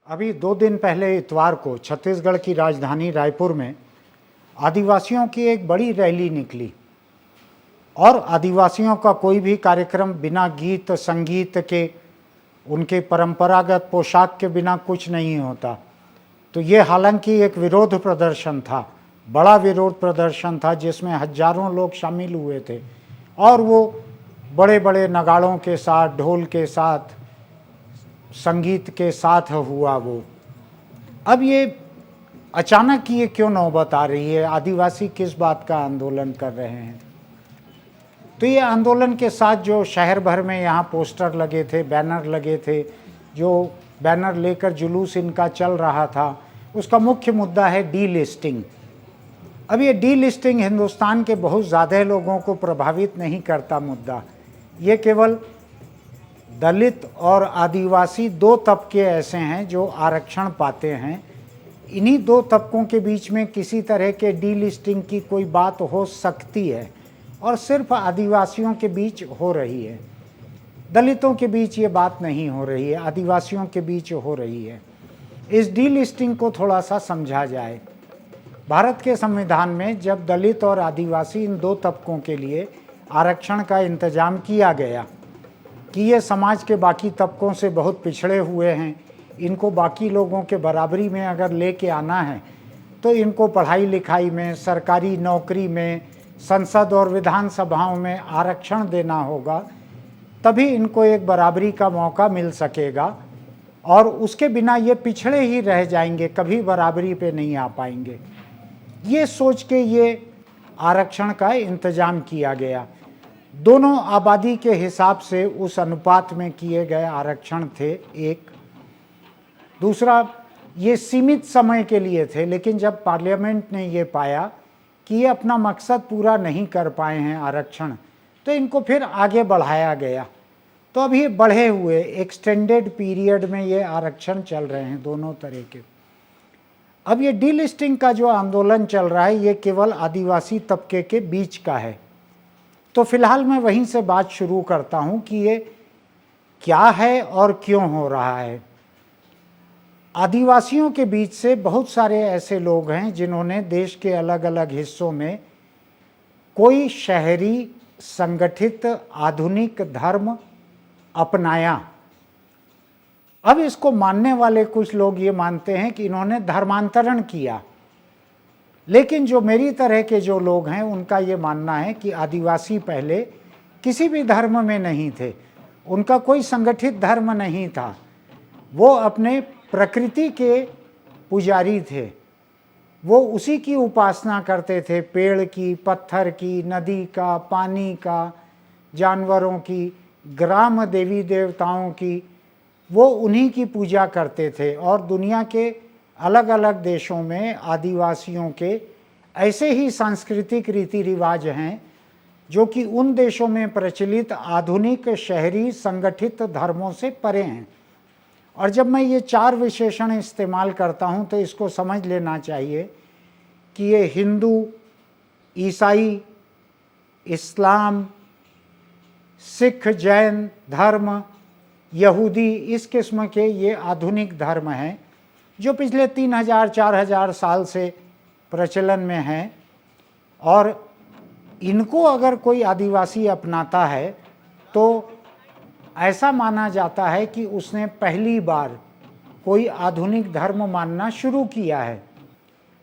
अभी 2 दिन पहले इतवार को छत्तीसगढ़ की राजधानी रायपुर में आदिवासियों की एक बड़ी रैली निकली और आदिवासियों का कोई भी कार्यक्रम बिना गीत संगीत के, उनके परंपरागत पोशाक के बिना कुछ नहीं होता। तो ये हालांकि एक विरोध प्रदर्शन था, बड़ा विरोध प्रदर्शन था जिसमें हजारों लोग शामिल हुए थे और वो बड़े बड़े नगाड़ों के साथ, ढोल के साथ, संगीत के साथ हुआ वो। अब ये अचानक ये क्यों नौबत आ रही है? आदिवासी किस बात का आंदोलन कर रहे हैं? तो ये आंदोलन के साथ जो शहर भर में यहाँ पोस्टर लगे थे, बैनर लगे थे, जो बैनर लेकर जुलूस इनका चल रहा था, उसका मुख्य मुद्दा है डीलिस्टिंग। अब ये डीलिस्टिंग हिंदुस्तान के बहुत ज़्यादा लोगों को प्रभावित नहीं करता मुद्दा। ये केवल दलित और आदिवासी दो तबके ऐसे हैं जो आरक्षण पाते हैं। इन्हीं दो तबकों के बीच में किसी तरह के डीलिस्टिंग की कोई बात हो सकती है और सिर्फ आदिवासियों के बीच हो रही है। दलितों के बीच ये बात नहीं हो रही है, आदिवासियों के बीच हो रही है। इस डीलिस्टिंग को थोड़ा सा समझा जाए। भारत के संविधान में जब दलित और आदिवासी इन दो तबकों के लिए आरक्षण का इंतजाम किया गया कि ये समाज के बाकी तबकों से बहुत पिछड़े हुए हैं, इनको बाकी लोगों के बराबरी में अगर लेके आना है तो इनको पढ़ाई लिखाई में, सरकारी नौकरी में, संसद और विधानसभाओं में आरक्षण देना होगा, तभी इनको एक बराबरी का मौका मिल सकेगा और उसके बिना ये पिछड़े ही रह जाएंगे, कभी बराबरी पे नहीं आ पाएंगे। ये सोच के ये आरक्षण का इंतजाम किया गया। दोनों आबादी के हिसाब से उस अनुपात में किए गए आरक्षण थे। एक दूसरा, ये सीमित समय के लिए थे, लेकिन जब पार्लियामेंट ने ये पाया कि ये अपना मकसद पूरा नहीं कर पाए हैं आरक्षण, तो इनको फिर आगे बढ़ाया गया। तो अब ये बढ़े हुए एक्सटेंडेड पीरियड में ये आरक्षण चल रहे हैं दोनों तरह के। अब ये डीलिस्टिंग का जो आंदोलन चल रहा है ये केवल आदिवासी तबके के बीच का है। तो फिलहाल मैं वहीं से बात शुरू करता हूं कि ये क्या है और क्यों हो रहा है। आदिवासियों के बीच से बहुत सारे ऐसे लोग हैं जिन्होंने देश के अलग अलग हिस्सों में कोई शहरी संगठित आधुनिक धर्म अपनाया। अब इसको मानने वाले कुछ लोग ये मानते हैं कि इन्होंने धर्मांतरण किया, लेकिन जो मेरी तरह के जो लोग हैं उनका ये मानना है कि आदिवासी पहले किसी भी धर्म में नहीं थे, उनका कोई संगठित धर्म नहीं था, वो अपने प्रकृति के पुजारी थे। वो उसी की उपासना करते थे, पेड़ की, पत्थर की, नदी का, पानी का, जानवरों की, ग्राम देवी देवताओं की, वो उन्हीं की पूजा करते थे। और दुनिया के अलग अलग देशों में आदिवासियों के ऐसे ही सांस्कृतिक रीति रिवाज हैं जो कि उन देशों में प्रचलित आधुनिक शहरी संगठित धर्मों से परे हैं। और जब मैं ये 4 विशेषण इस्तेमाल करता हूँ तो इसको समझ लेना चाहिए कि ये हिंदू, ईसाई, इस्लाम, सिख, जैन धर्म, यहूदी, इस किस्म के ये आधुनिक धर्म हैं जो पिछले 3000-4000 साल से प्रचलन में हैं। और इनको अगर कोई आदिवासी अपनाता है तो ऐसा माना जाता है कि उसने पहली बार कोई आधुनिक धर्म मानना शुरू किया है।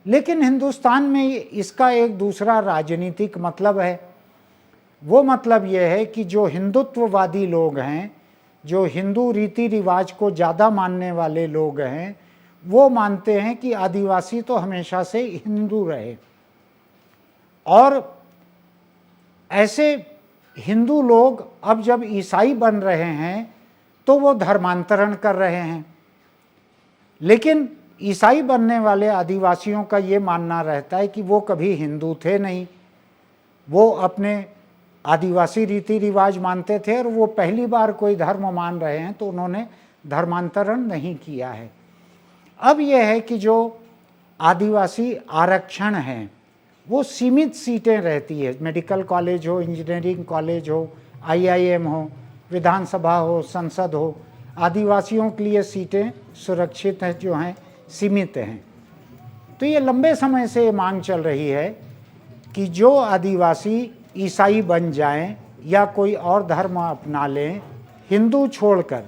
लेकिन हिंदुस्तान में इसका एक दूसरा राजनीतिक मतलब है। वो मतलब ये है कि जो हिंदुत्ववादी लोग हैं, जो हिंदू रीति रिवाज को ज़्यादा मानने वाले लोग हैं, वो मानते हैं कि आदिवासी तो हमेशा से हिंदू रहे। और ऐसे हिंदू लोग अब जब ईसाई बन रहे हैं तो वो धर्मांतरण कर रहे हैं। लेकिन ईसाई बनने वाले आदिवासियों का ये मानना रहता है कि वो कभी हिंदू थे नहीं, वो अपने आदिवासी रीति रिवाज मानते थे और वो पहली बार कोई धर्म मान रहे हैं तो उन्होंने धर्मांतरण नहीं किया है। अब यह है कि जो आदिवासी आरक्षण हैं वो सीमित सीटें रहती है। मेडिकल कॉलेज हो, इंजीनियरिंग कॉलेज हो, आईआईएम हो, विधानसभा हो, संसद हो, आदिवासियों के लिए सीटें सुरक्षित हैं, जो हैं सीमित हैं। तो ये लंबे समय से मांग चल रही है कि जो आदिवासी ईसाई बन जाएं या कोई और धर्म अपना लें हिंदू छोड़कर,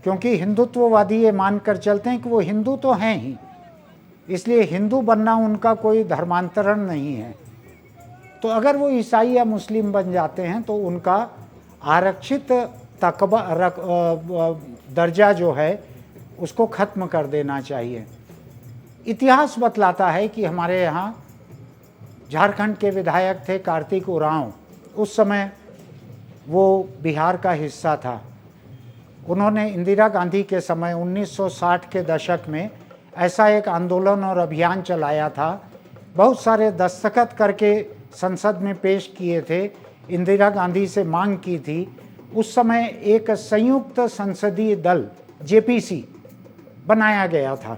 क्योंकि हिंदुत्ववादी ये मानकर चलते हैं कि वो हिंदू तो हैं ही, इसलिए हिंदू बनना उनका कोई धर्मांतरण नहीं है। तो अगर वो ईसाई या मुस्लिम बन जाते हैं तो उनका आरक्षित दर्जा जो है उसको ख़त्म कर देना चाहिए। इतिहास बतलाता है कि हमारे यहाँ झारखंड के विधायक थे कार्तिक उरांव, उस समय वो बिहार का हिस्सा था। उन्होंने इंदिरा गांधी के समय 1960 के दशक में ऐसा एक आंदोलन और अभियान चलाया था, बहुत सारे दस्तखत करके संसद में पेश किए थे, इंदिरा गांधी से मांग की थी। उस समय एक संयुक्त संसदीय दल जेपीसी बनाया गया था।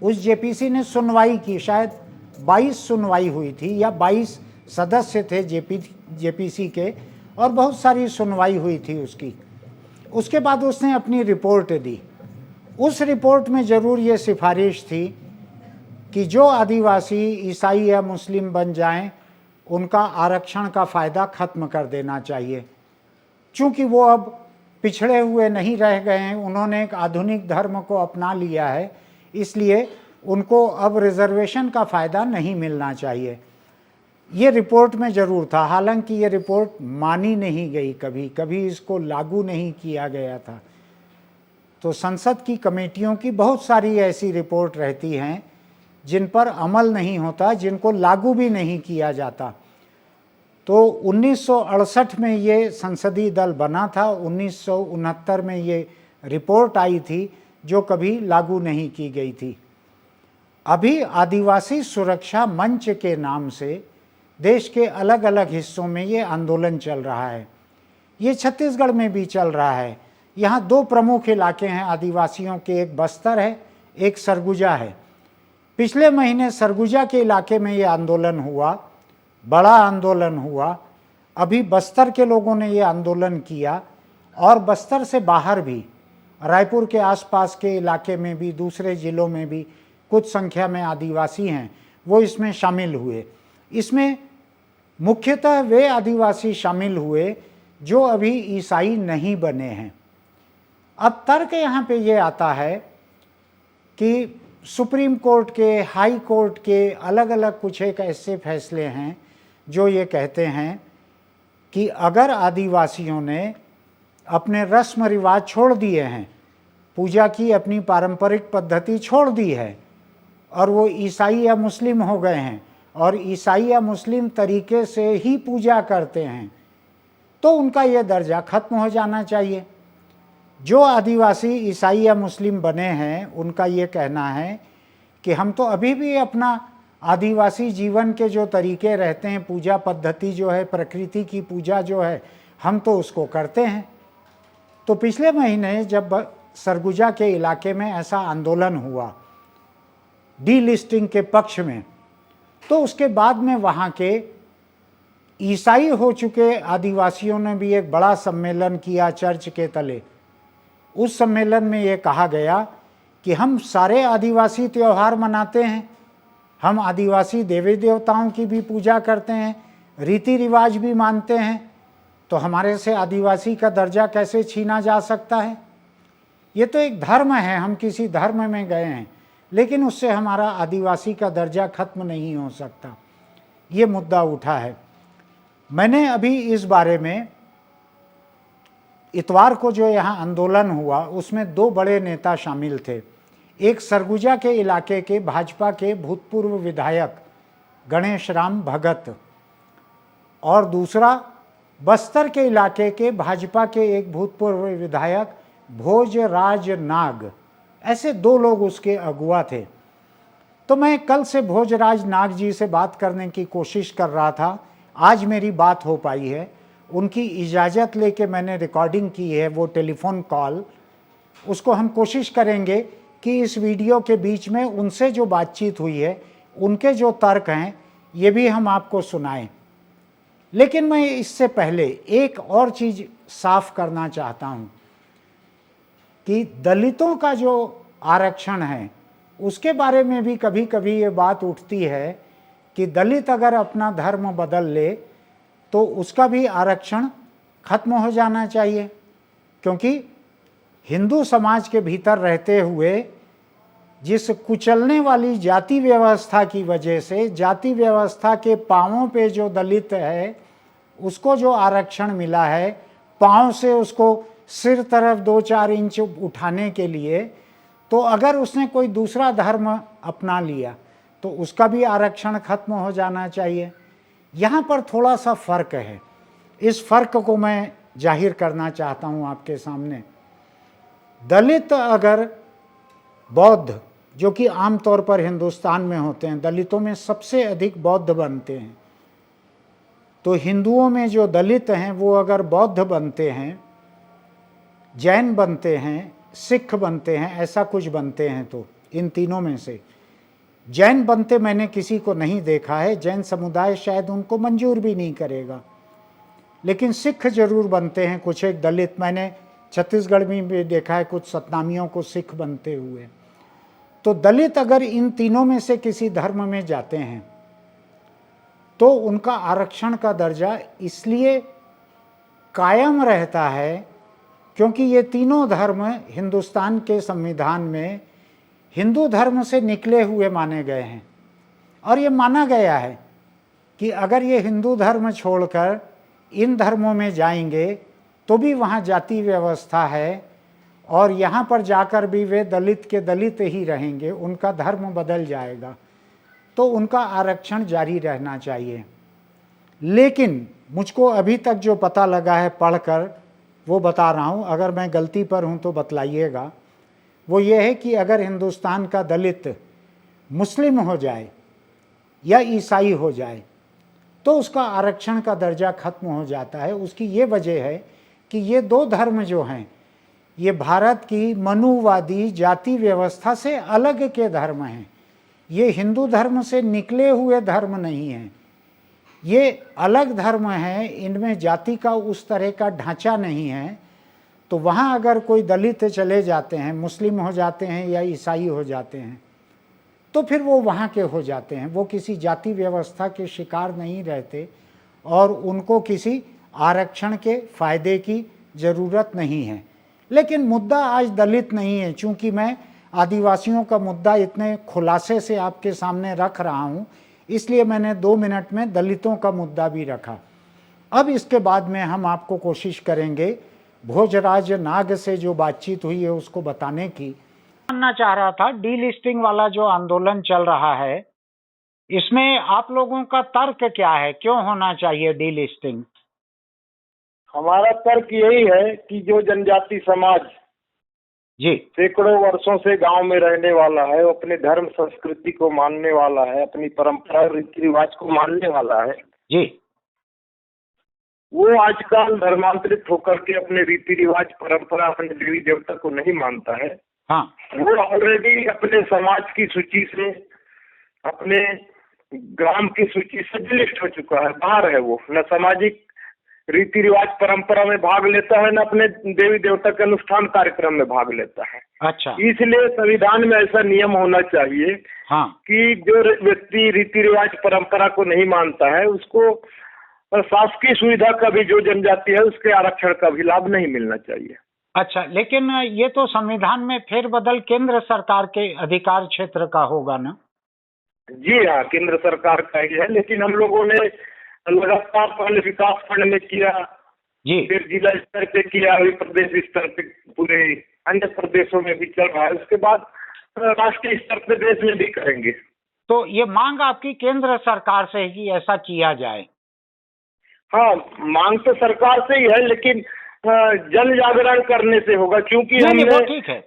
उस जेपीसी ने सुनवाई की, शायद 22 सुनवाई हुई थी या 22 सदस्य थे जेपीसी के, और बहुत सारी सुनवाई हुई थी उसकी। उसके बाद उसने अपनी रिपोर्ट दी। उस रिपोर्ट में ज़रूर ये सिफारिश थी कि जो आदिवासी ईसाई या मुस्लिम बन जाएं उनका आरक्षण का फ़ायदा ख़त्म कर देना चाहिए। चूँकि वो अब पिछड़े हुए नहीं रह गए हैं, उन्होंने एक आधुनिक धर्म को अपना लिया है, इसलिए उनको अब रिजर्वेशन का फ़ायदा नहीं मिलना चाहिए। ये रिपोर्ट में ज़रूर था, हालांकि ये रिपोर्ट मानी नहीं गई, कभी इसको लागू नहीं किया गया था। तो संसद की कमेटियों की बहुत सारी ऐसी रिपोर्ट रहती हैं जिन पर अमल नहीं होता, जिनको लागू भी नहीं किया जाता। तो 1968 में ये संसदीय दल बना था, 1969 में ये रिपोर्ट आई थी जो कभी लागू नहीं की गई थी। अभी आदिवासी सुरक्षा मंच के नाम से देश के अलग अलग हिस्सों में ये आंदोलन चल रहा है। ये छत्तीसगढ़ में भी चल रहा है। यहाँ दो प्रमुख इलाके हैं आदिवासियों के, एक बस्तर है, एक सरगुजा है। पिछले महीने सरगुजा के इलाके में ये आंदोलन हुआ, बड़ा आंदोलन हुआ। अभी बस्तर के लोगों ने ये आंदोलन किया, और बस्तर से बाहर भी रायपुर के आसपास के इलाके में भी, दूसरे ज़िलों में भी कुछ संख्या में आदिवासी हैं, वो इसमें शामिल हुए। इसमें मुख्यतः वे आदिवासी शामिल हुए जो अभी ईसाई नहीं बने हैं। अब तर्क यहाँ पे ये आता है कि सुप्रीम कोर्ट के, हाई कोर्ट के अलग अलग कुछ एक ऐसे फैसले हैं जो ये कहते हैं कि अगर आदिवासियों ने अपने रस्म रिवाज छोड़ दिए हैं, पूजा की अपनी पारंपरिक पद्धति छोड़ दी है, और वो ईसाई या मुस्लिम हो गए हैं और ईसाई या मुस्लिम तरीके से ही पूजा करते हैं, तो उनका ये दर्जा खत्म हो जाना चाहिए। जो आदिवासी ईसाई या मुस्लिम बने हैं उनका ये कहना है कि हम तो अभी भी अपना आदिवासी जीवन के जो तरीके रहते हैं, पूजा पद्धति जो है, प्रकृति की पूजा जो है, हम तो उसको करते हैं। तो पिछले महीने जब सरगुजा के इलाके में ऐसा आंदोलन हुआ डीलिस्टिंग के पक्ष में, तो उसके बाद में वहाँ के ईसाई हो चुके आदिवासियों ने भी एक बड़ा सम्मेलन किया चर्च के तले। उस सम्मेलन में ये कहा गया कि हम सारे आदिवासी त्यौहार मनाते हैं, हम आदिवासी देवी देवताओं की भी पूजा करते हैं, रीति रिवाज भी मानते हैं, तो हमारे से आदिवासी का दर्जा कैसे छीना जा सकता है? ये तो एक धर्म है, हम किसी धर्म में गए हैं, लेकिन उससे हमारा आदिवासी का दर्जा खत्म नहीं हो सकता। ये मुद्दा उठा है। मैंने अभी इस बारे में, इतवार को जो यहाँ आंदोलन हुआ उसमें दो बड़े नेता शामिल थे। एक सरगुजा के इलाके के भाजपा के भूतपूर्व विधायक गणेश राम भगत, और दूसरा बस्तर के इलाके के भाजपा के एक भूतपूर्व विधायक भोजराज नाग। ऐसे दो लोग उसके अगुआ थे। तो मैं कल से भोजराज नाग जी से बात करने की कोशिश कर रहा था, आज मेरी बात हो पाई है। उनकी इजाज़त लेके मैंने रिकॉर्डिंग की है, वो टेलीफोन कॉल, उसको हम कोशिश करेंगे कि इस वीडियो के बीच में उनसे जो बातचीत हुई है, उनके जो तर्क हैं, ये भी हम आपको सुनाएं। लेकिन मैं इससे पहले एक और चीज़ साफ करना चाहता हूँ। कि दलितों का जो आरक्षण है उसके बारे में भी कभी कभी ये बात उठती है कि दलित अगर अपना धर्म बदल ले तो उसका भी आरक्षण खत्म हो जाना चाहिए, क्योंकि हिंदू समाज के भीतर रहते हुए जिस कुचलने वाली जाति व्यवस्था की वजह से जाति व्यवस्था के पांवों पे जो दलित है उसको जो आरक्षण मिला है, पांव से उसको सिर तरफ 2-4 इंच उठाने के लिए, तो अगर उसने कोई दूसरा धर्म अपना लिया तो उसका भी आरक्षण खत्म हो जाना चाहिए। यहाँ पर थोड़ा सा फर्क है, इस फर्क को मैं जाहिर करना चाहता हूँ आपके सामने। दलित अगर बौद्ध, जो कि आमतौर पर हिंदुस्तान में होते हैं, दलितों में सबसे अधिक बौद्ध बनते हैं, तो हिंदुओं में जो दलित हैं वो अगर बौद्ध बनते हैं, जैन बनते हैं, सिख बनते हैं, ऐसा कुछ बनते हैं, तो इन तीनों में से जैन बनते मैंने किसी को नहीं देखा है, जैन समुदाय शायद उनको मंजूर भी नहीं करेगा, लेकिन सिख जरूर बनते हैं। कुछ एक दलित मैंने छत्तीसगढ़ में भी देखा है, कुछ सतनामियों को सिख बनते हुए। तो दलित अगर इन तीनों में से किसी धर्म में जाते हैं तो उनका आरक्षण का दर्जा इसलिए कायम रहता है क्योंकि ये तीनों धर्म हिंदुस्तान के संविधान में हिंदू धर्म से निकले हुए माने गए हैं, और ये माना गया है कि अगर ये हिंदू धर्म छोड़कर इन धर्मों में जाएंगे तो भी वहाँ जाति व्यवस्था है और यहाँ पर जाकर भी वे दलित के दलित ही रहेंगे, उनका धर्म बदल जाएगा, तो उनका आरक्षण जारी रहना चाहिए। लेकिन मुझको अभी तक जो पता लगा है पढ़कर वो बता रहा हूँ, अगर मैं गलती पर हूँ तो बतलाइएगा, वो ये है कि अगर हिंदुस्तान का दलित मुस्लिम हो जाए या ईसाई हो जाए तो उसका आरक्षण का दर्जा खत्म हो जाता है। उसकी ये वजह है कि ये दो धर्म जो हैं ये भारत की मनुवादी जाति व्यवस्था से अलग के धर्म हैं, ये हिंदू धर्म से निकले हुए धर्म नहीं हैं, ये अलग धर्म हैं, इनमें जाति का उस तरह का ढांचा नहीं है। तो वहाँ अगर कोई दलित चले जाते हैं, मुस्लिम हो जाते हैं या ईसाई हो जाते हैं, तो फिर वो वहाँ के हो जाते हैं, वो किसी जाति व्यवस्था के शिकार नहीं रहते और उनको किसी आरक्षण के फायदे की ज़रूरत नहीं है। लेकिन मुद्दा आज दलित नहीं है, चूँकि मैं आदिवासियों का मुद्दा इतने खुलासे से आपके सामने रख रहा हूँ, इसलिए मैंने 2 मिनट में दलितों का मुद्दा भी रखा। अब इसके बाद में हम आपको कोशिश करेंगे भोजराज नाग से जो बातचीत हुई है उसको बताने की। जानना चाह रहा था, डीलिस्टिंग वाला जो आंदोलन चल रहा है इसमें आप लोगों का तर्क क्या है, क्यों होना चाहिए डीलिस्टिंग? हमारा तर्क यही है कि जो जनजाति समाज जी सैकड़ों वर्षों से गांव में रहने वाला है, वो अपने धर्म संस्कृति को मानने वाला है, अपनी परंपरा रीति रिवाज को मानने वाला है जी, वो आजकल धर्मांतरित होकर के अपने रीति रिवाज परंपरा अपने देवी देवता को नहीं मानता है। हाँ, वो ऑलरेडी अपने समाज की सूची से, अपने ग्राम की सूची से डिलीट हो चुका है, बाहर है। वो न सामाजिक रीति रिवाज परंपरा में भाग लेता है, न अपने देवी देवता के अनुष्ठान कार्यक्रम में भाग लेता है। अच्छा, इसलिए संविधान में ऐसा नियम होना चाहिए हाँ, कि जो व्यक्ति रीति रिवाज परंपरा को नहीं मानता है उसको शासकीय सुविधा का भी, जो जनजाति है उसके आरक्षण का भी लाभ नहीं मिलना चाहिए। अच्छा, लेकिन ये तो संविधान में फेरबदल केंद्र सरकार के अधिकार क्षेत्र का होगा ना? जी हाँ, केंद्र सरकार का ही है, लेकिन हम लोगों ने लगातार पहले विकास खंड में किया जी, फिर जिला स्तर पे किया, अभी प्रदेश स्तर पे पूरे अन्य प्रदेशों में भी चल रहा है, उसके बाद राष्ट्रीय स्तर पे देश में भी करेंगे। तो ये मांग आपकी केंद्र सरकार से है कि ऐसा किया जाए? हाँ, मांग तो सरकार से ही है, लेकिन जन जागरण करने से होगा, क्योंकि नहीं, हमने वो ठीक है,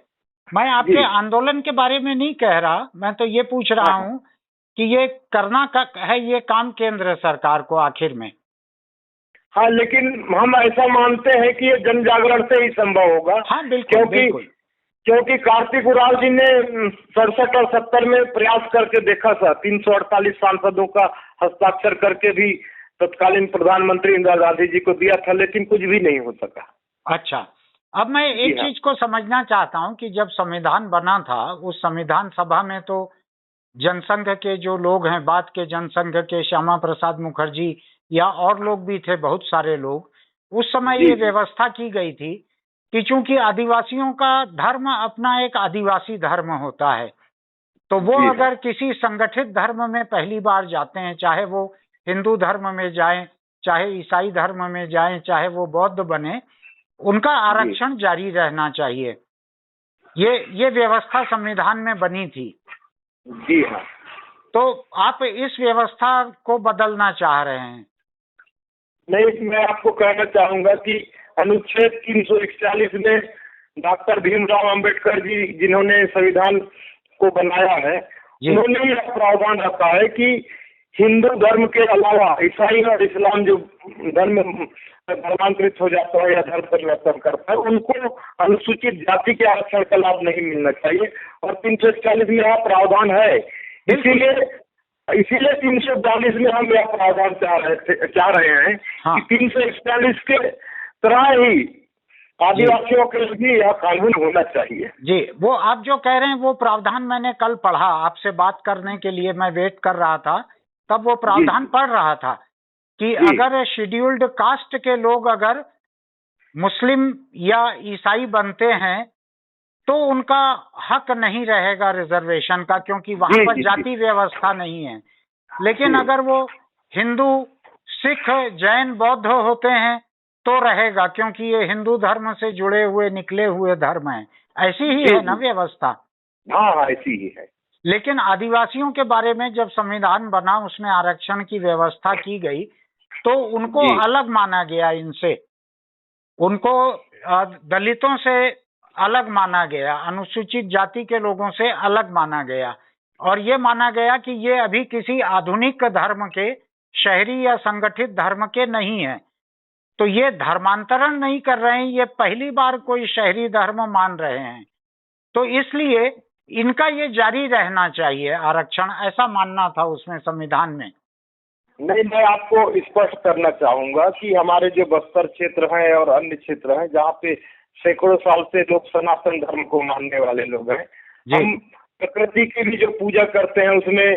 मैं आपके आंदोलन के बारे में नहीं कह रहा, मैं तो ये पूछ रहा हूँ कि ये करना का है ये काम केंद्र सरकार को आखिर में। हाँ, लेकिन हम ऐसा मानते हैं कि ये जन जागरण से ही संभव होगा। हाँ बिल्कुल, बिल्कुल। क्योंकि कार्तिक उरांव जी ने 67 और 70 में प्रयास करके देखा था, 348 सांसदों का हस्ताक्षर करके भी तत्कालीन प्रधानमंत्री इंदिरा गांधी जी को दिया था, लेकिन कुछ भी नहीं हो सका। अच्छा, अब मैं एक जी हाँ। चीज को समझना चाहता हूं कि जब संविधान बना था उस संविधान सभा में तो जनसंघ के जो लोग हैं, बात के जनसंघ के श्यामा प्रसाद मुखर्जी या और लोग भी थे, बहुत सारे लोग, उस समय जी ये जी व्यवस्था की गई थी कि चूंकि आदिवासियों का धर्म अपना एक आदिवासी धर्म होता है, तो वो जी हाँ। अगर किसी संगठित धर्म में पहली बार जाते हैं, चाहे वो हिंदू धर्म में जाएं, चाहे ईसाई धर्म में जाएं, चाहे वो बौद्ध बने, उनका जी आरक्षण जारी रहना चाहिए। ये व्यवस्था संविधान में बनी थी। जी हाँ। तो आप इस व्यवस्था को बदलना चाह रहे हैं? नहीं, मैं आपको कहना चाहूंगा कि अनुच्छेद 341 में डॉक्टर भीमराव अंबेडकर जी जिन्होंने संविधान को बनाया है, जी। उन्होंने यह प्रावधान रखा है कि हिंदू धर्म के अलावा ईसाई और इस्लाम जो धर्मांतरित हो जाता है या धर्म परिवर्तन करता है, उनको अनुसूचित जाति के आरक्षण का लाभ नहीं मिलना चाहिए। और 341 में यह प्रावधान है। इसीलिए 342 में हम यह प्रावधान चाह रहे हैं हाँ। कि 341 के तरह ही आदिवासियों के लिए यह कानून होना चाहिए। जी, वो आप जो कह रहे हैं वो प्रावधान मैंने कल पढ़ा, आपसे बात करने के लिए मैं वेट कर रहा था, तब वो प्रावधान पढ़ रहा था कि अगर शेड्यूल्ड कास्ट के लोग अगर मुस्लिम या ईसाई बनते हैं तो उनका हक नहीं रहेगा रिजर्वेशन का, क्योंकि वहां पर जाति व्यवस्था नहीं है। लेकिन अगर वो हिंदू, सिख, जैन, बौद्ध होते हैं तो रहेगा, क्योंकि ये हिंदू धर्म से जुड़े हुए निकले हुए धर्म हैं। ऐसी ही है ना व्यवस्था? हाँ, ऐसी ही है। लेकिन आदिवासियों के बारे में जब संविधान बना, उसमें आरक्षण की व्यवस्था की गई तो उनको अलग माना गया, इनसे उनको दलितों से अलग माना गया, अनुसूचित जाति के लोगों से अलग माना गया, और ये माना गया कि ये अभी किसी आधुनिक धर्म के, शहरी या संगठित धर्म के नहीं है। तो ये धर्मांतरण नहीं कर रहे हैं, ये पहली बार कोई शहरी धर्म मान रहे हैं, तो इसलिए इनका ये जारी रहना चाहिए आरक्षण, ऐसा मानना था उसमें संविधान में। नहीं, मैं आपको स्पष्ट करना चाहूंगा कि हमारे जो बस्तर क्षेत्र हैं और अन्य क्षेत्र हैं जहाँ पे सैकड़ों साल से लोग सनातन धर्म को मानने वाले लोग हैं, हम प्रकृति की भी जो पूजा करते हैं उसमें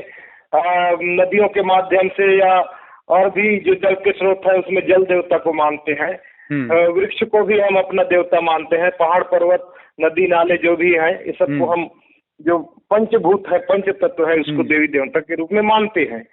नदियों के माध्यम से या और भी जो जल के स्रोत है उसमें जल देवता को मानते हैं। वृक्ष को भी हम अपना देवता मानते हैं। पहाड़ पर्वत नदी नाले जो भी हैं, ये सबको हम जो पंचभूत है, पंच तत्व है, उसको देवी देवता के रूप में मानते हैं।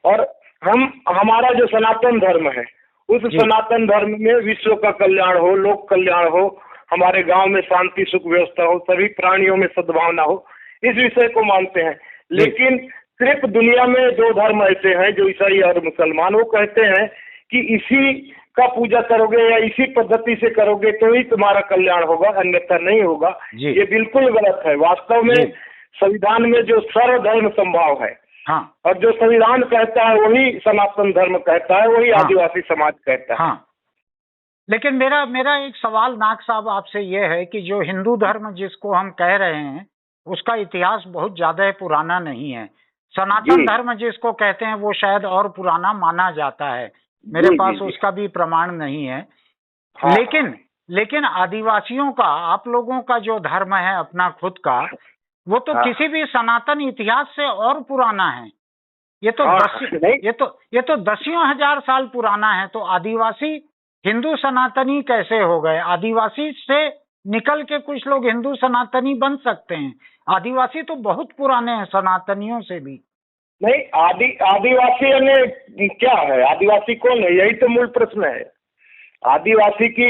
और हमारा जो सनातन धर्म है, उस सनातन धर्म में विश्व का कल्याण हो, लोक कल्याण हो, हमारे गांव में शांति सुख व्यवस्था हो, सभी प्राणियों में सद्भावना हो, इस विषय को मानते हैं। लेकिन सिर्फ दुनिया में 2 धर्म ऐसे हैं, जो ईसाई और मुसलमान, वो कहते हैं कि इसी का पूजा करोगे या इसी पद्धति से करोगे तो ही तुम्हारा कल्याण होगा, अन्यथा नहीं होगा। ये बिल्कुल गलत है। वास्तव में संविधान में जो सर्वधर्म संभाव है, और जो संविधान कहता है वही सनातन धर्म कहता है, वही आदिवासी समाज कहता है। लेकिन मेरा एक सवाल नाग साहब आपसे ये है कि जो हिंदू धर्म जिसको हम कह रहे हैं, उसका इतिहास बहुत ज्यादा पुराना नहीं है। सनातन धर्म जिसको कहते हैं वो शायद और पुराना माना जाता है, मेरे पास उसका भी प्रमाण नहीं है। लेकिन आदिवासियों का, आप लोगों का जो धर्म है अपना खुद का, वो तो किसी भी सनातन इतिहास से और पुराना है। ये तो दसियों हजार साल पुराना है। तो आदिवासी हिंदू सनातनी कैसे हो गए? आदिवासी से निकल के कुछ लोग हिंदू सनातनी बन सकते हैं। आदिवासी तो बहुत पुराने हैं सनातनियों से भी। नहीं, आदिवासी यानी क्या है? आदिवासी कौन है? यही तो मूल प्रश्न है। आदिवासी की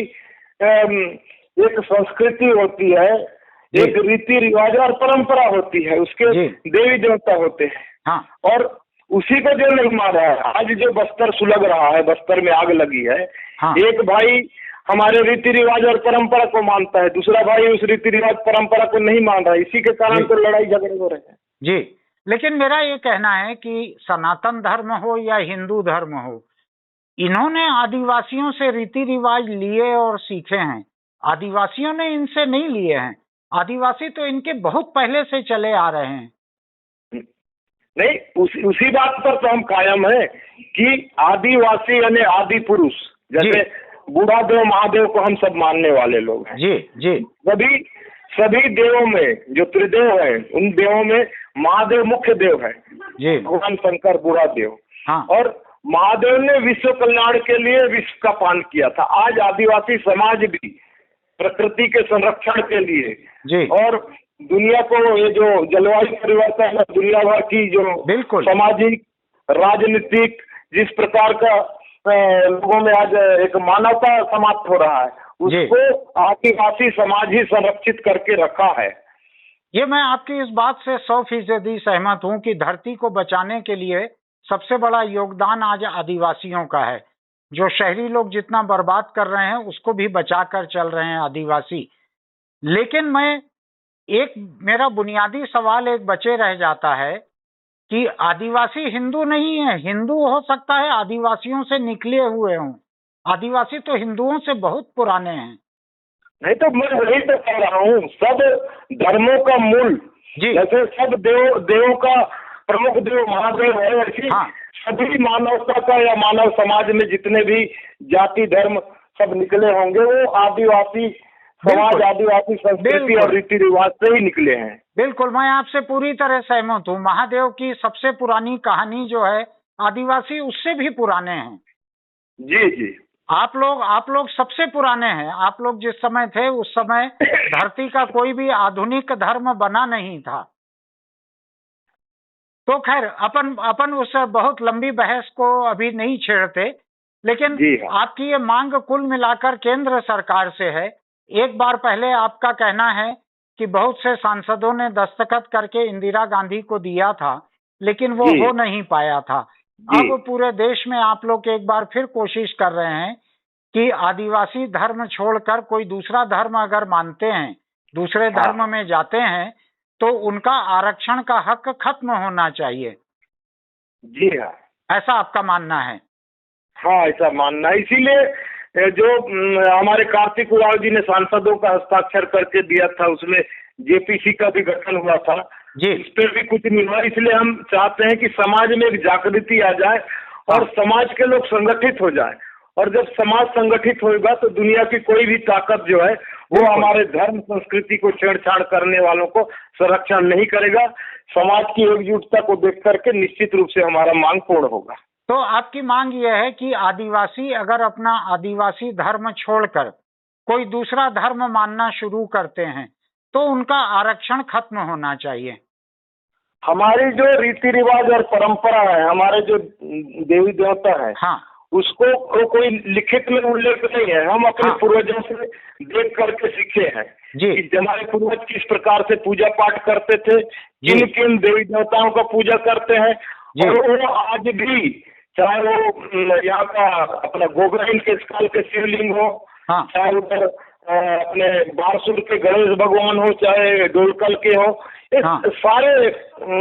एक संस्कृति होती है, एक रीति रिवाज और परंपरा होती है, उसके देवी देवता होते हैं। और उसी को जो नहीं मान रहा है, आज जो बस्तर सुलग रहा है, बस्तर में आग लगी है, एक भाई हमारे रीति रिवाज और परंपरा को मानता है, दूसरा भाई उस रीति रिवाज परंपरा को नहीं मान रहा है। इसी के कारण तो लड़ाई झगड़े हो रहे हैं। जी, लेकिन मेरा ये कहना है कि सनातन धर्म हो या हिंदू धर्म हो, इन्होंने आदिवासियों से रीति रिवाज लिए और सीखे हैं। आदिवासियों ने इनसे नहीं लिए हैं। आदिवासी तो इनके बहुत पहले से चले आ रहे हैं। नहीं, उसी बात पर तो हम कायम है कि आदिवासी यानी आदि पुरुष। जैसे बूढ़ा देव महादेव को हम सब मानने वाले लोग हैं। जी जी सभी सभी देवों में जो त्रिदेव है, उन देवों में महादेव मुख्य देव है, जी भगवान शंकर बूढ़ा देव। हाँ और महादेव ने विश्व कल्याण के लिए विश्व का पान किया था। आज आदिवासी समाज भी प्रकृति के संरक्षण के लिए जी और दुनिया को, ये जो जलवायु परिवर्तन है, दुनिया भर की जो बिल्कुल सामाजिक राजनीतिक जिस प्रकार का लोगों में आज एक मानवता समाप्त हो रहा है, उसको आदिवासी समाज ही संरक्षित करके रखा है। ये मैं आपकी इस बात से 100% सहमत हूँ कि धरती को बचाने के लिए सबसे बड़ा योगदान आज आदिवासियों का है। जो शहरी लोग जितना बर्बाद कर रहे हैं उसको भी बचा कर चल रहे हैं आदिवासी। लेकिन मेरा बुनियादी सवाल एक बचे रह जाता है कि आदिवासी हिंदू नहीं है। हिंदू हो सकता है आदिवासियों से निकले हुए हों, आदिवासी तो हिंदुओं से बहुत पुराने हैं। नहीं तो मैं वही तो कह रहा हूँ, सब धर्मों का मूल, जी जैसे सब देवों का प्रमुख देव महादेव है, ऐसी हाँ सभी मानवता का या मानव समाज में जितने भी जाति धर्म सब निकले होंगे वो आदिवासी समाज, आदिवासी संस्कृति और रीति रिवाज से ही निकले हैं। बिल्कुल, मैं आपसे पूरी तरह सहमत हूँ। महादेव की सबसे पुरानी कहानी जो है आदिवासी उससे भी पुराने हैं। जी जी आप लोग सबसे पुराने हैं। आप लोग जिस समय थे उस समय धरती का कोई भी आधुनिक धर्म बना नहीं था। तो खैर अपन उस बहुत लंबी बहस को अभी नहीं छेड़ते, लेकिन आपकी ये मांग कुल मिलाकर केंद्र सरकार से है। एक बार पहले आपका कहना है कि बहुत से सांसदों ने दस्तखत करके इंदिरा गांधी को दिया था, लेकिन वो हो नहीं पाया था। अब पूरे देश में आप लोग एक बार फिर कोशिश कर रहे हैं कि आदिवासी धर्म छोड़कर कोई दूसरा धर्म अगर मानते हैं, दूसरे धर्म में जाते हैं, तो उनका आरक्षण का हक खत्म होना चाहिए। जी हाँ, ऐसा आपका मानना है? हाँ, ऐसा मानना है। इसीलिए जो हमारे कार्तिक उरांव जी ने सांसदों का हस्ताक्षर करके दिया था, उसमें जेपीसी का भी गठन हुआ था जी। इस पर भी कुछ नहीं हुआ। इसलिए हम चाहते हैं कि समाज में एक जागृति आ जाए और समाज के लोग संगठित हो जाए। और जब समाज संगठित होगा तो दुनिया की कोई भी ताकत जो है वो हमारे धर्म संस्कृति को छेड़छाड़ करने वालों को संरक्षण नहीं करेगा। समाज की एकजुटता को देख करके निश्चित रूप से हमारा मांग पूर्ण होगा। तो आपकी मांग यह है कि आदिवासी अगर अपना आदिवासी धर्म छोड़कर कोई दूसरा धर्म मानना शुरू करते हैं तो उनका आरक्षण खत्म होना चाहिए। हमारी जो रीति रिवाज और परंपरा है, हमारे जो देवी देवता है, हाँ, उसको कोई लिखित में उल्लेख नहीं है। हम अपने पूर्वजों से देख करके सीखे हैं कि हमारे पूर्वज किस प्रकार से पूजा पाठ करते थे, किन किन देवी देवताओं का पूजा करते हैं। और वो आज भी, चाहे वो यहाँ का अपना गोगराइन के काल के शिवलिंग हो, चाहे उधर अपने बारसूर के गणेश भगवान हो, चाहे डोलकल के हो, सारे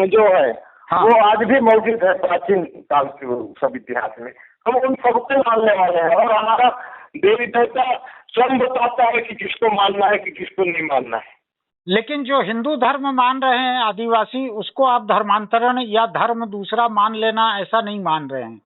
जो है वो आज भी मौजूद है प्राचीन काल के सब इतिहास में। हम उन सबको मानने वाले हैं और हमारा देवी देवता स्वयं बताता है कि किसको मानना है कि किसको नहीं मानना है। लेकिन जो हिंदू धर्म मान रहे हैं आदिवासी, उसको आप धर्मांतरण या धर्म दूसरा मान लेना ऐसा नहीं मान रहे हैं?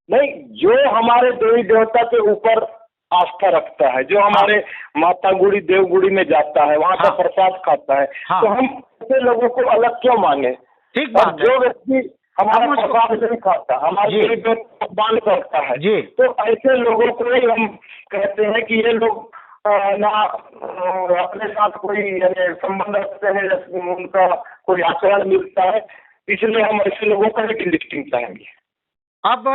नहीं, जो हमारे देवी देवता के ऊपर आस्था रखता है, जो हमारे माता गुड़ी देवगुड़ी में जाता है, वहाँ का प्रसाद खाता है, तो हम ऐसे लोगों को अलग क्यों मांगे? ठीक बात है। जो व्यक्ति हमारा प्रसाद नहीं खाता, हमारे देवी देवता मान करता है, तो ऐसे लोगों को ही हम कहते हैं कि ये लोग ना अपने साथ कोई संबंध रखते हैं, उनका कोई आचरण मिलता है। इसलिए हम ऐसे लोगों का एक लिस्टिंग चाहेंगे। अब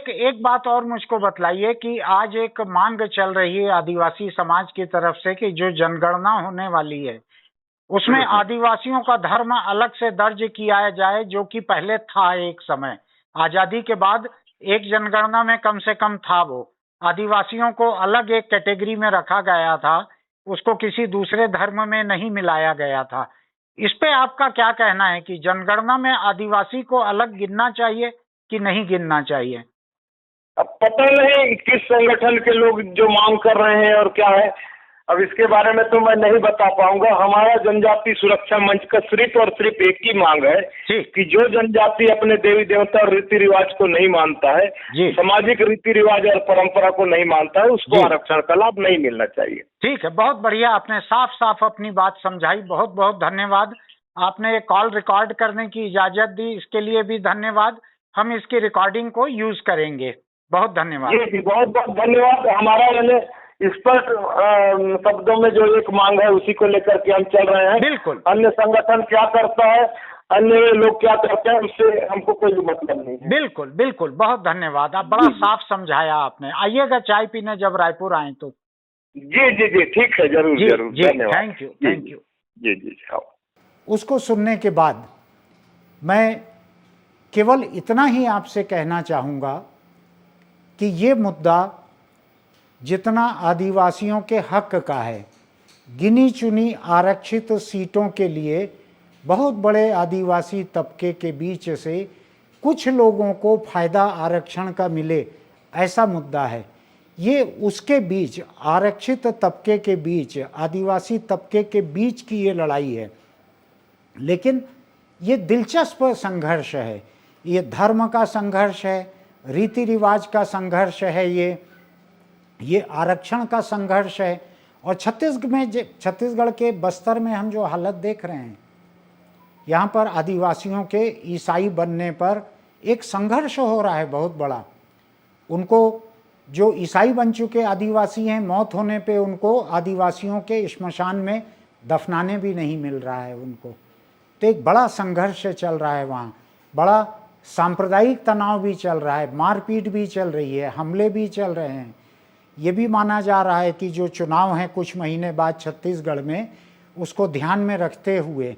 एक बात और मुझको बतलाइए कि आज एक मांग चल रही है आदिवासी समाज की तरफ से कि जो जनगणना होने वाली है उसमें आदिवासियों का धर्म अलग से दर्ज किया जाए, जो कि पहले था। एक समय आजादी के बाद एक जनगणना में कम से कम था, वो आदिवासियों को अलग एक कैटेगरी में रखा गया था, उसको किसी दूसरे धर्म में नहीं मिलाया गया था। इस पे आपका क्या कहना है कि जनगणना में आदिवासी को अलग गिनना चाहिए कि नहीं गिनना चाहिए? अब पता नहीं किस संगठन के लोग जो मांग कर रहे हैं और क्या है। अब इसके बारे में तो मैं नहीं बता पाऊंगा। हमारा जनजाति सुरक्षा मंच का सिर्फ और सिर्फ एक ही मांग है ठीक। कि जो जनजाति अपने देवी देवता और रीति रिवाज को नहीं मानता है, जी। सामाजिक रीति रिवाज और परंपरा को नहीं मानता है, उसको जी। आरक्षण का लाभ नहीं मिलना चाहिए। ठीक है, बहुत बढ़िया, आपने साफ साफ अपनी बात समझाई। बहुत बहुत धन्यवाद। आपने ये कॉल रिकॉर्ड करने की इजाजत दी, इसके लिए भी धन्यवाद। हम इसकी रिकॉर्डिंग को यूज करेंगे। बहुत धन्यवाद। जी जी, बहुत बहुत धन्यवाद। हमारा मैंने स्पष्ट शब्दों में जो एक मांग है उसी को लेकर के हम चल रहे हैं। बिल्कुल। अन्य संगठन क्या करता है, अन्य लोग क्या करते हैं, उससे हमको कोई मतलब नहीं है। बिल्कुल बिल्कुल, बहुत धन्यवाद। आप बड़ा साफ समझाया आपने। आइएगा चाय पीने जब रायपुर आए तो। जी जी जी, ठीक है, जरूर जी जरूर, जी, धन्यवाद। Thank you thank you. जी जी जी, हाँ। उसको सुनने के बाद मैं केवल इतना ही आपसे कहना चाहूँगा कि ये मुद्दा जितना आदिवासियों के हक का है, गिनी चुनी आरक्षित सीटों के लिए बहुत बड़े आदिवासी तबके के बीच से कुछ लोगों को फायदा आरक्षण का मिले, ऐसा मुद्दा है। ये उसके बीच, आरक्षित तबके के बीच, आदिवासी तबके के बीच की ये लड़ाई है। लेकिन ये दिलचस्प संघर्ष है। ये धर्म का संघर्ष है, रीति रिवाज का संघर्ष है, ये आरक्षण का संघर्ष है। और छत्तीसगढ़ के बस्तर में हम जो हालत देख रहे हैं, यहाँ पर आदिवासियों के ईसाई बनने पर एक संघर्ष हो रहा है बहुत बड़ा। उनको, जो ईसाई बन चुके आदिवासी हैं, मौत होने पे उनको आदिवासियों के श्मशान में दफनाने भी नहीं मिल रहा है उनको। तो एक बड़ा संघर्ष चल रहा है वहाँ, बड़ा सांप्रदायिक तनाव भी चल रहा है, मारपीट भी चल रही है, हमले भी चल रहे हैं। ये भी माना जा रहा है कि जो चुनाव हैं कुछ महीने बाद छत्तीसगढ़ में, उसको ध्यान में रखते हुए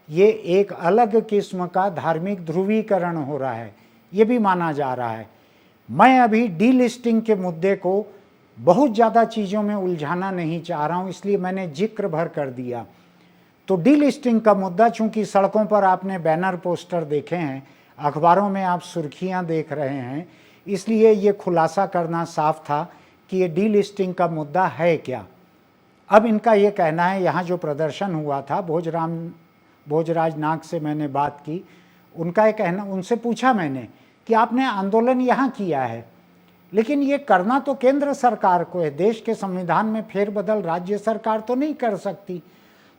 ये एक अलग किस्म का धार्मिक ध्रुवीकरण हो रहा है, ये भी माना जा रहा है। मैं अभी डीलिस्टिंग के मुद्दे को बहुत ज़्यादा चीज़ों में उलझाना नहीं चाह रहा हूँ, इसलिए मैंने जिक्र भर कर दिया। तो डीलिस्टिंग का मुद्दा, चूँकि सड़कों पर आपने बैनर पोस्टर देखे हैं, अखबारों में आप सुर्खियाँ देख रहे हैं, इसलिए ये खुलासा करना साफ था कि ये डीलिस्टिंग का मुद्दा है क्या। अब इनका ये कहना है, यहाँ जो प्रदर्शन हुआ था, भोजराज नाग से मैंने बात की, उनका ये कहना, उनसे पूछा मैंने कि आपने आंदोलन यहाँ किया है, लेकिन ये करना तो केंद्र सरकार को है, देश के संविधान में फेरबदल राज्य सरकार तो नहीं कर सकती।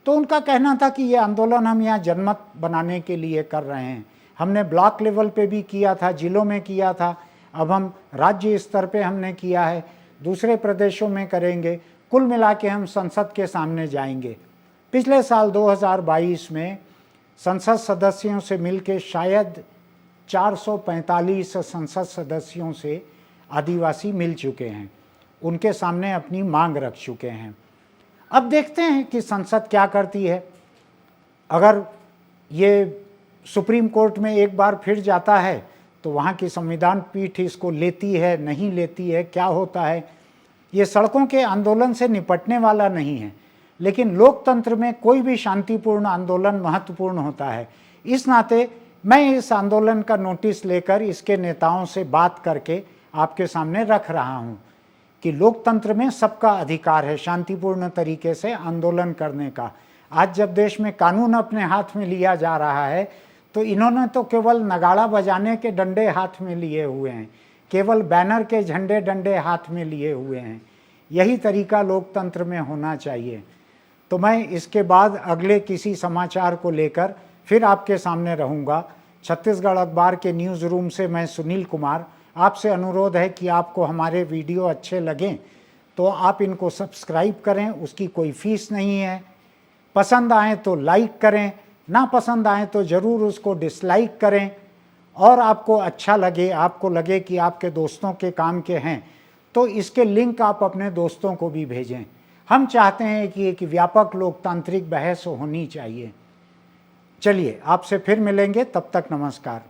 तो उनका कहना था कि ये आंदोलन हम यहाँ जनमत बनाने के लिए कर रहे हैं। हमने ब्लॉक लेवल पे भी किया था, जिलों में किया था, अब हम राज्य स्तर पे हमने किया है, दूसरे प्रदेशों में करेंगे, कुल मिला के हम संसद के सामने जाएंगे। पिछले साल 2022 में संसद सदस्यों से मिलके शायद 445 संसद सदस्यों से आदिवासी मिल चुके हैं, उनके सामने अपनी मांग रख चुके हैं। अब देखते हैं कि संसद क्या करती है। अगर ये सुप्रीम कोर्ट में एक बार फिर जाता है तो वहाँ की संविधान पीठ इसको लेती है, नहीं लेती है, क्या होता है। ये सड़कों के आंदोलन से निपटने वाला नहीं है, लेकिन लोकतंत्र में कोई भी शांतिपूर्ण आंदोलन महत्वपूर्ण होता है। इस नाते मैं इस आंदोलन का नोटिस लेकर इसके नेताओं से बात करके आपके सामने रख रहा हूँ कि लोकतंत्र में सबका अधिकार है शांतिपूर्ण तरीके से आंदोलन करने का। आज जब देश में कानून अपने हाथ में लिया जा रहा है तो इन्होंने तो केवल नगाड़ा बजाने के डंडे हाथ में लिए हुए हैं, केवल बैनर के झंडे डंडे हाथ में लिए हुए हैं। यही तरीका लोकतंत्र में होना चाहिए। तो मैं इसके बाद अगले किसी समाचार को लेकर फिर आपके सामने रहूँगा। छत्तीसगढ़ अखबार के न्यूज़ रूम से मैं सुनील कुमार। आपसे अनुरोध है कि आपको हमारे वीडियो अच्छे लगें तो आप इनको सब्सक्राइब करें, उसकी कोई फीस नहीं है। पसंद आए तो लाइक करें, ना पसंद आए तो ज़रूर उसको डिसलाइक करें। और आपको अच्छा लगे, आपको लगे कि आपके दोस्तों के काम के हैं, तो इसके लिंक आप अपने दोस्तों को भी भेजें। हम चाहते हैं कि एक व्यापक लोकतांत्रिक बहस होनी चाहिए। चलिए, आपसे फिर मिलेंगे, तब तक नमस्कार।